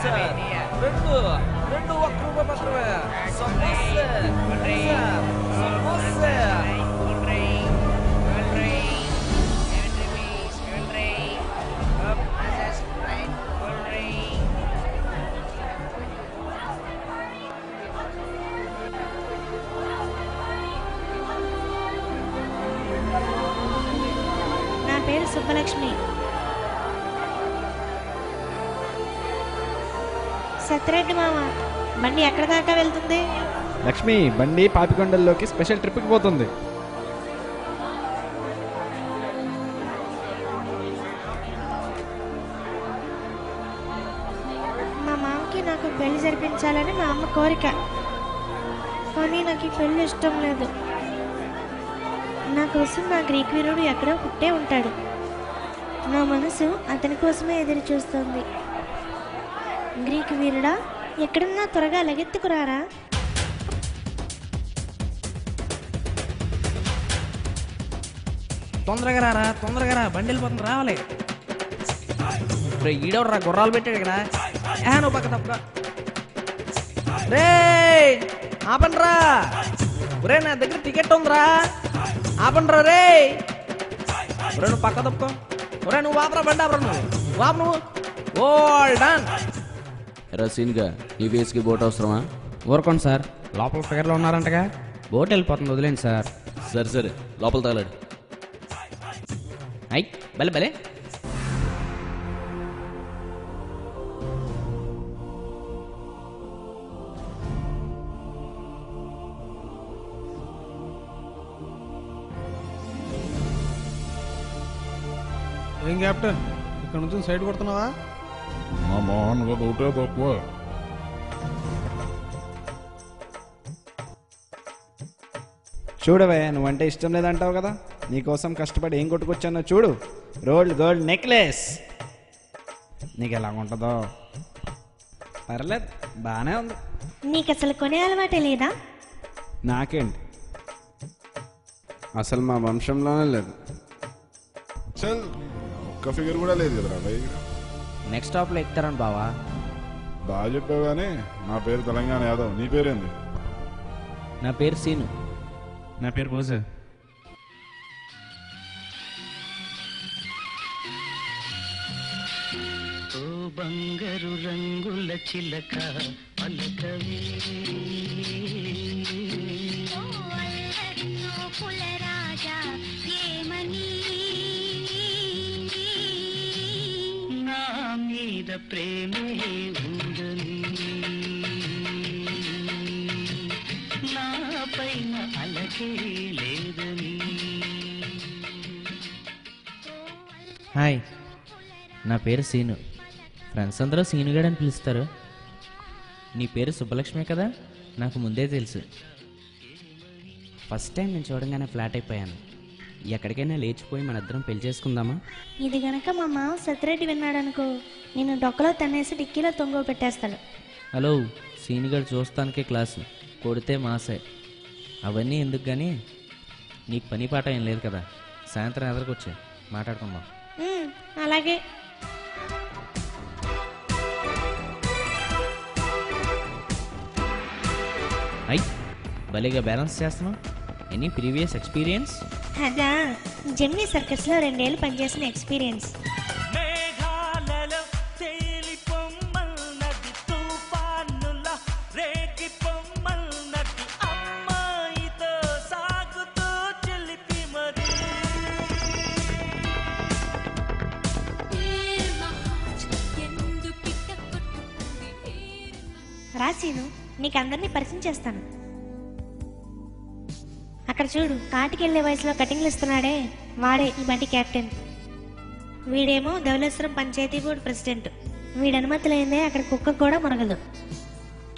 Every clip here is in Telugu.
రెండు ₹1 మాత్రమే. సమోసా సమోసా. నా పేరు సుబ్బలక్ష్మి. సత్యరెడ్డి మామ, బండి ఎక్కడ దాకా వెళ్తుంది? లక్ష్మి, బండి పాపికొండల్లోకి స్పెషల్ ట్రిప్కి పోతుంది. మా మామకి నాకు పెళ్లి జరిపించాలని మా అమ్మ కోరిక, కానీ నాకు ఈ పెళ్లి ఇష్టం లేదు. నా కోసం నా గ్రీక్ వీరుడు ఎక్కడో పుట్టే ఉంటాడు. నా మనసు అతని కోసమే ఎదురు చూస్తుంది. గ్రీక్ వీరుడా, ఎక్కడున్నా త్వరగా లగెత్తుకురారా. తొందరగా రారా, తొందరగా రా, బండి వెళ్ళిపోతుంది, రావాలి. ఈడవరా గుర్రాలు పెట్టాడు ఇక్కడ. నువ్వు పక్క తప్ప రే, ఆపండ్రా. ఒరే, నా దగ్గర టికెట్ ఉందిరా, ఆపండ్రా రే. ఒరే, నువ్వు పక్క తప్పుకో. ఒరే, నువ్వు వాపరా, బండి ఆపరా, నువ్వు వాపు నువ్వు. Whole done. రసీన్గా ఈ వేస్కి బోట్ అవసరమా? ఊరుకోండి సార్, లోపల ఫిగర్లో ఉన్నారంటగా. బోట్ వెళ్ళిపోతుంది, వదిలేండి సార్. సరే సరే, లోపల తగలాడు. అయ్ భలే భలే. ఏం కెప్టెన్, ఇక్కడ నుంచి సైడ్ కొడుతున్నావా? మా మోహన్ గారు ఒకటే తక్కువ. చూడవే, నువ్వంటే ఇష్టం లేదంటావు కదా, నీకోసం కష్టపడి ఏం కొట్టుకొచ్చానో చూడు. Rolled gold necklace. నీకు ఎలా ఉంటుందో? పర్లేదు, బాగానే ఉంది. నీకు అసలు కొనే అలవాటే లేదా? నాకేంటి, అసలు మా వంశంలోనే లేదు. చల్, ఒక్క ఫిగర్ కూడా లేదు కదరా భయ్. నెక్స్ట్ స్టాప్లో ఎక్కుతారని బావా. బాగా చెప్పావు కానీ నా పేరు తెలంగాణ యాదవ్. నీ పేరేంది? నా పేరు సీను. నా పేరు బోజు. ఓ బంగారు రంగుల చిలక పలకవే, నా మీద ప్రేమే ఉందని, నా పైన అలకే లేదని. హాయ్, నా పేరు సీను. ఫ్రెండ్స్ అందరూ సీనుగాడు అని పిలుస్తారు. నీ పేరు సుబ్బలక్ష్మి కదా? నాకు ముందే తెలుసు. ఫస్ట్ టైం నేను చూడంగానే ఫ్లాట్ అయిపోయాను. ఎక్కడికైనా లేచిపోయి మన ఇద్దరం పెళ్లి చేసుకుందామా? ఇది గనక మా మామ సత్యరెడ్డి విన్నాడనుకో, నేను డొక్కలో తన్నేసి డిక్కీలో తొంగ పెట్టేస్తాడు. హలో, సీనుగాడు చూస్తానికే క్లాసు, కొడితే మాసే. అవన్నీ ఎందుకు కానీ, నీకు పని పాట ఏం లేదు కదా, సాయంత్రం ఎదరికొచ్చే మాట్లాడుకుందాం. అలాగే. అయ్ భలేగా బ్యాలెన్స్ చేస్తున్నావు. Any previous experience? అదా, జెమినీ సర్కస్లో 2 ఏళ్ళు పనిచేసిన ఎక్స్పీరియన్స్. రాసీను, నీకు అందరినీ పరిచయం చేస్తాను. అక్కడ చూడు, కాటికెళ్లే వయసులో కటింగ్లు ఇస్తున్నాడే, వాడే ఈ బండి కెప్టెన్. వీడేమో ధవళేశ్వరం పంచాయతీ బోర్డు ప్రెసిడెంట్. వీడి అనుమతి లేదే అక్కడ కుక్క కూడా మునగదు.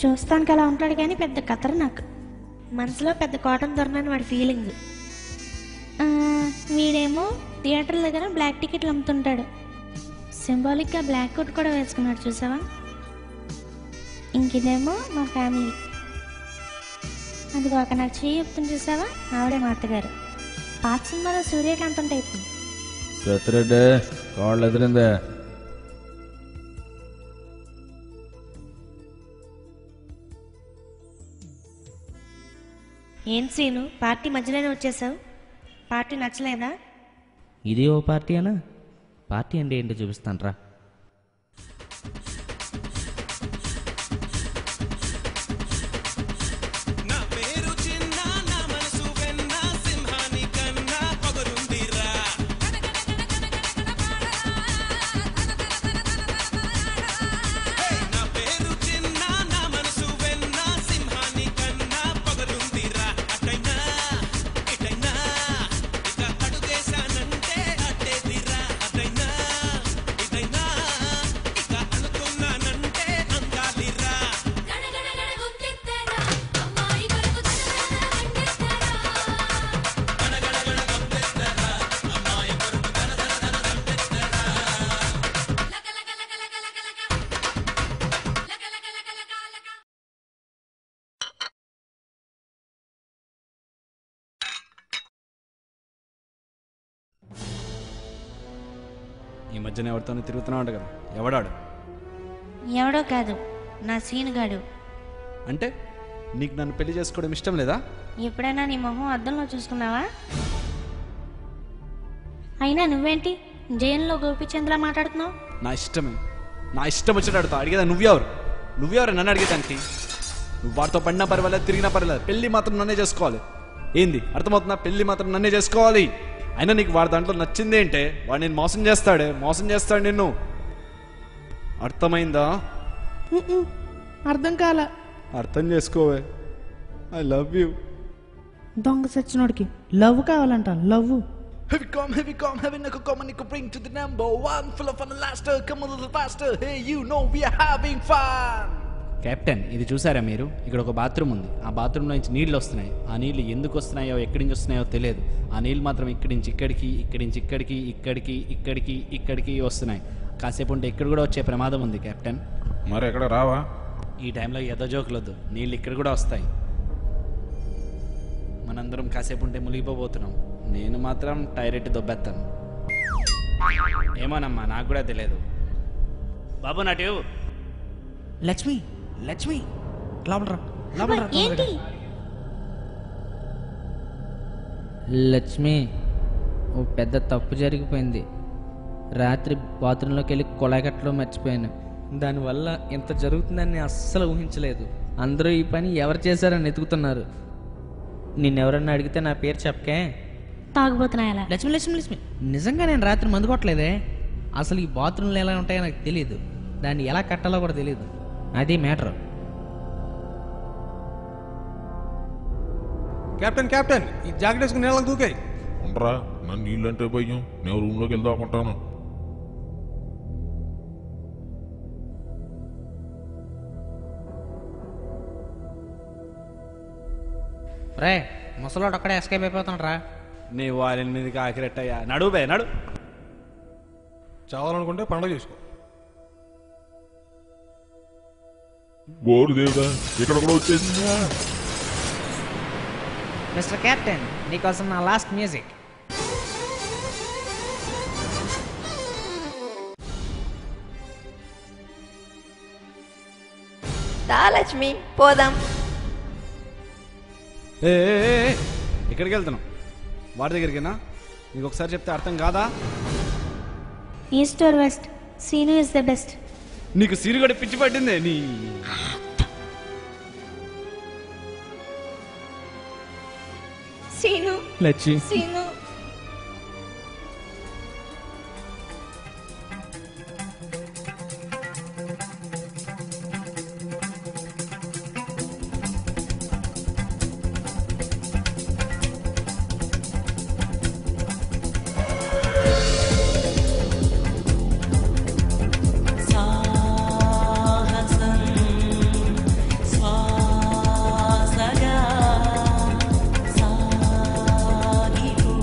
చూస్తానికి అలా ఉంటాడు కానీ పెద్ద కథరు నాకు. మనసులో పెద్ద కాటన్ దొరనని వాడి ఫీలింగ్. వీడేమో థియేటర్ల దగ్గర బ్లాక్ టికెట్లు అమ్ముతుంటాడు. సింబాలిక్గా బ్లాక్ కోట్ కూడా వేసుకున్నాడు, చూసావా? ఇంకిదేమో మా ఫ్యామిలీ. అదిగో అక్కడ నాకు చెయ్యి చెప్తుంది, చూసావా? ఆవిడే మా అత్తగారు. పాత సినిమాలో సూర్యకాంతం టైపు. సత్యరెడ్డి కాళ్ళు ఎదిరిందే. ఏం సీను పార్టీ మధ్యలోనే వచ్చేసావు? పార్టీ నచ్చలేదా? ఇది ఓ పార్టీ అనా? పార్టీ అంటే ఏంటో చూపిస్తాను రా. ఈ మధ్యన ఎవరితోనే తిరుగుతున్నావు కదా, ఎవడాడు? ఎవడో కాదు, నా సీనుగాడు. అంటే నీకు నన్ను పెళ్లి చేసుకోవడం ఇష్టం లేదా? ఎప్పుడైనా నీ మొహం అద్దంలో చూసుకున్నావా? అయినా నువ్వేంటి జైల్లో గోపిచంద్ర మాట్లాడుతున్నావు? నా ఇష్టమే, నా ఇష్టం వచ్చేట అడుగుతా. అడిగేదా నువ్వెవరు? నువ్వెవరు నన్ను అడిగేదానికి? నువ్వు వాడితో పడినా పర్వాలేదు, తిరిగినా పర్వాలేదు, పెళ్ళి మాత్రం నన్నే చేసుకోవాలి. ఏంది అర్థమవుతుందా? పెళ్ళి మాత్రం నన్నే చేసుకోవాలి. అయినా నీకు వాడి దాంట్లో నచ్చింది ఏంటే? వాడు నేను మోసం చేస్తాడు నిన్ను. అర్థమైందా? అర్థం కాల. అర్థం చేసుకోవే. I love you. దొంగ సచ్చినోడికి లవ్ కావాలంట, love. Heavy come, heavy Nico bring to the number one, full of fun and laughter, come a little faster, hey you know we are having fun. Captain, ఇది చూసారా మీరు? ఇక్కడ ఒక బాత్రూమ్ ఉంది. ఆ బాత్రూంలో నుంచి నీళ్ళు వస్తున్నాయి. ఆ నీళ్ళు ఎందుకు వస్తున్నాయో, ఎక్కడి నుంచి వస్తున్నాయో తెలియదు. ఆ నీళ్ళు మాత్రం ఇక్కడి నుంచి ఇక్కడికి, ఇక్కడి నుంచి ఇక్కడికి, ఇక్కడికి ఇక్కడికి ఇక్కడికి వస్తున్నాయి. కాసేపు ఉంటే ఇక్కడ కూడా వచ్చే ప్రమాదం ఉంది కెప్టెన్. మరి ఎక్కడ రావా? ఈ టైంలో ఎదో జోకులొద్దు, నీళ్ళు ఇక్కడ కూడా వస్తాయి. మనందరం కాసేపు ఉంటే మునిగిపోబోతున్నాం. నేను మాత్రం టైరెట్ దొబ్బెత్తాను. ఏమోనమ్మా, నాకు కూడా తెలియదు. బాబు నాటు లక్ష్మి లోపలరా. ఏంటి? లక్ష్మి, ఓ పెద్ద తప్పు జరిగిపోయింది. రాత్రి బాత్రూంలోకి వెళ్ళి కొలాగట్లో మర్చిపోయాను. దానివల్ల ఇంత జరుగుతుందని నేను అస్సలు ఊహించలేదు. అందరూ ఈ పని ఎవరు చేశారని వెతుకుతున్నారు. నిన్నెవరన్నా అడిగితే నా పేరు చెప్పకే. తాగుబోతున్నాయా? లక్ష్మి, నిజంగా నేను రాత్రి మందు కొట్టలేదే. అసలు ఈ బాత్రూంలు ఎలా ఉంటాయో నాకు తెలియదు. దాన్ని ఎలా కట్టాలో కూడా తెలియదు. అది మ్యాటర్. కెప్టెన్ ఈ జాకెట్ వేసుకుని నీళ్ళకి దూకాయి. ఉండరా, నన్ను నీళ్ళంటే భయం. నేను రూమ్లోకి వెళ్దామంటాను. రే, ముసలోడు అక్కడే ఎస్కేప్ అయిపోతాడు రా. నీ వాళ్ళ మీదకి ఆఖరెట్టయ్యా. నడు. చావాలనుకుంటే పండుగ చేసుకో. బోరు దేవుడా, ఇక్కడ కూడా వచ్చేసిందా? మిస్టర్ కెప్టెన్, నీకోసం నా లాస్ట్ మ్యూజిక్. దా లక్ష్మి, పోదాం. ఎక్కడికి వెళ్తున్నావు? వాడి దగ్గరికేనా? నీకు ఒకసారి చెప్తే అర్థం కాదా? East or west, Seenu is the best. నీకు సిరిగడ పిచ్చి పట్టిందే నీ. Scene, Lachchi, scene. సాగగా సాగిపో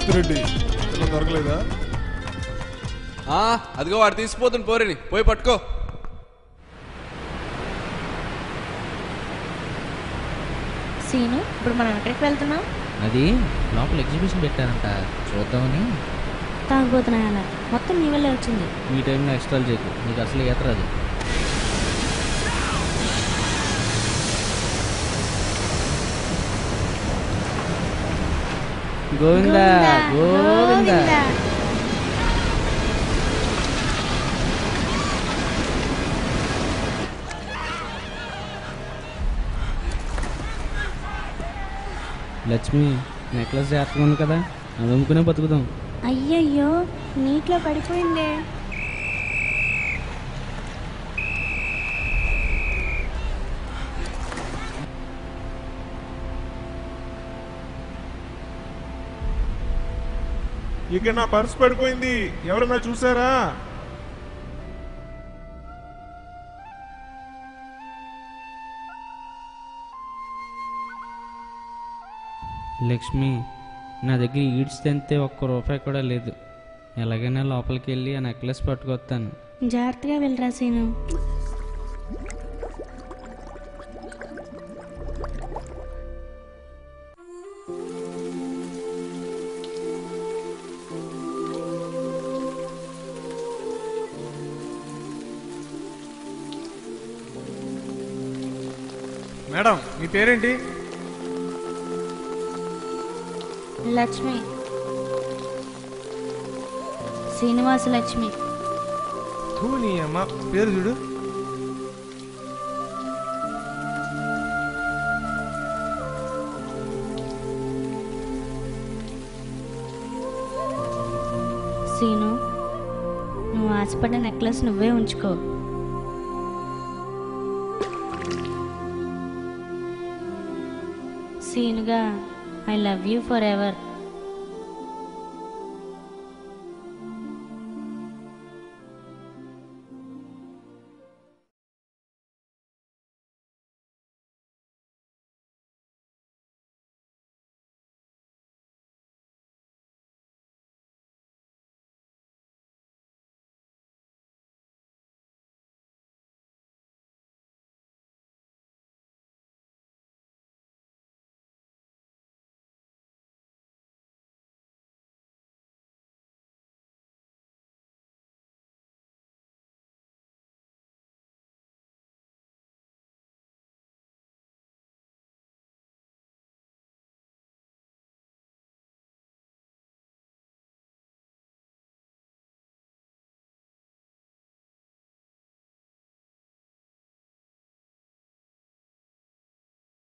పోతిరెడ్డి పిల్ల దొరకలేదా? అదిగో వాడు తీసిపోతుంది పోరిని, పోయి పట్టుకో. సీను, ఇప్పుడు మనం ఎక్కడికి వెళ్తున్నాం? అది లోపల ఎగ్జిబిషన్ పెట్టారంట, చూద్దామని. తాగిపోతున్నాయన మొత్తం నీ వల్లే వచ్చింది. ఈ టైంలో ఎక్స్ట్రాలు చేయకు, నీకు అసలు ఈత రాదు. గోవిందా గోవిందా. లక్ష్మి, నెక్లెస్ జాగ్రత్తగా ఉంది కదా, అది అమ్ముకునే బతుకుదాం. అయ్యయ్యో, నీటిలో పడిపోయిందే. ఇక నా పర్స్ పడిపోయింది, ఎవరన్నా చూసారా? లక్ష్మి, నా దగ్గర ఈడ్స్ తింటే ₹1 కూడా లేదు. ఎలాగైనా లోపలికి వెళ్ళి ఆ నెక్లెస్ పట్టుకొస్తాను. జాగ్రత్తగా వెళ్ళరా సీను. మేడం, మీ పేరేంటి? లక్ష్మి, శ్రీనివాస లక్ష్మి. నీ అమ్మ పేరు చూడు. సీను, నువ్వు ఆశపడ్డ నెక్లెస్ నువ్వే ఉంచుకో. సీనుగా, I love you for ever.